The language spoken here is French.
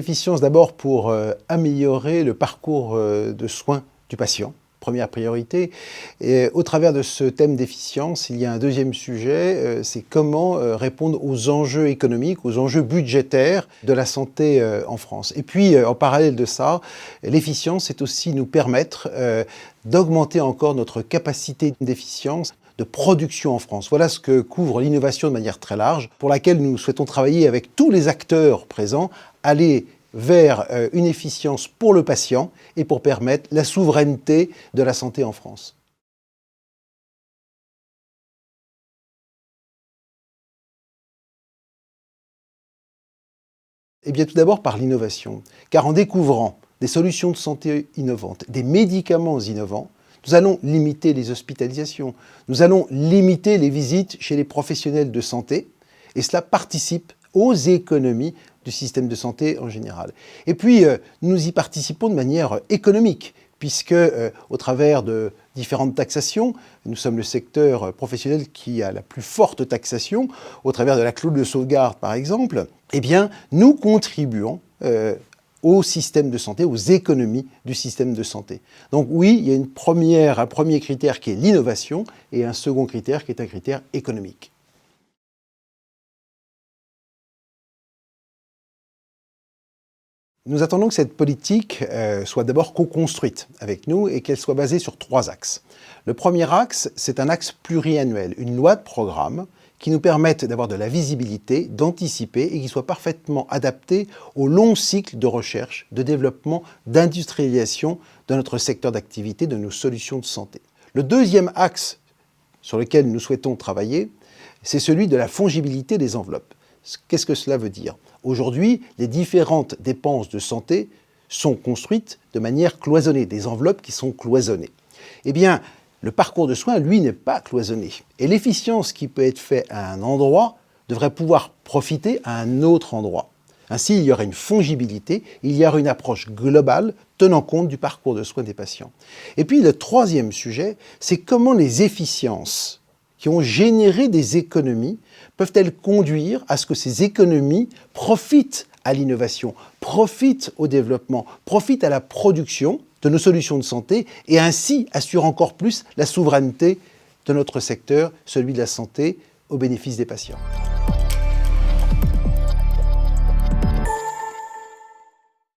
l'efficience d'abord pour améliorer le parcours de soins du patient. Première priorité. Et au travers de ce thème d'efficience, il y a un deuxième sujet, c'est comment répondre aux enjeux économiques, aux enjeux budgétaires de la santé en France. Et puis, en parallèle de ça, l'efficience, c'est aussi nous permettre d'augmenter encore notre capacité d'efficience de production en France. Voilà ce que couvre l'innovation de manière très large, pour laquelle nous souhaitons travailler avec tous les acteurs présents, aller vers une efficience pour le patient et pour permettre la souveraineté de la santé en France. Eh bien, tout d'abord par l'innovation, car en découvrant des solutions de santé innovantes, des médicaments innovants, nous allons limiter les hospitalisations, nous allons limiter les visites chez les professionnels de santé, et cela participe aux économies du système de santé en général. Et puis, nous y participons de manière économique, puisque au travers de différentes taxations, nous sommes le secteur professionnel qui a la plus forte taxation, au travers de la clause de sauvegarde par exemple, eh bien, nous contribuons au système de santé, aux économies du système de santé. Donc oui, il y a un premier critère qui est l'innovation et un second critère qui est un critère économique. Nous attendons que cette politique soit d'abord co-construite avec nous et qu'elle soit basée sur 3 axes. Le premier axe, c'est un axe pluriannuel, une loi de programme qui nous permette d'avoir de la visibilité, d'anticiper et qui soit parfaitement adaptée au long cycle de recherche, de développement, d'industrialisation de notre secteur d'activité, de nos solutions de santé. Le deuxième axe sur lequel nous souhaitons travailler, c'est celui de la fongibilité des enveloppes. Qu'est-ce que cela veut dire ? Aujourd'hui, les différentes dépenses de santé sont construites de manière cloisonnée, des enveloppes qui sont cloisonnées. Eh bien, le parcours de soins, lui, n'est pas cloisonné. Et l'efficience qui peut être faite à un endroit devrait pouvoir profiter à un autre endroit. Ainsi, il y aurait une fongibilité, il y aurait une approche globale tenant compte du parcours de soins des patients. Et puis, le troisième sujet, c'est comment les efficiences qui ont généré des économies peuvent-elles conduire à ce que ces économies profitent à l'innovation, profitent au développement, profitent à la production de nos solutions de santé et ainsi assurent encore plus la souveraineté de notre secteur, celui de la santé, au bénéfice des patients.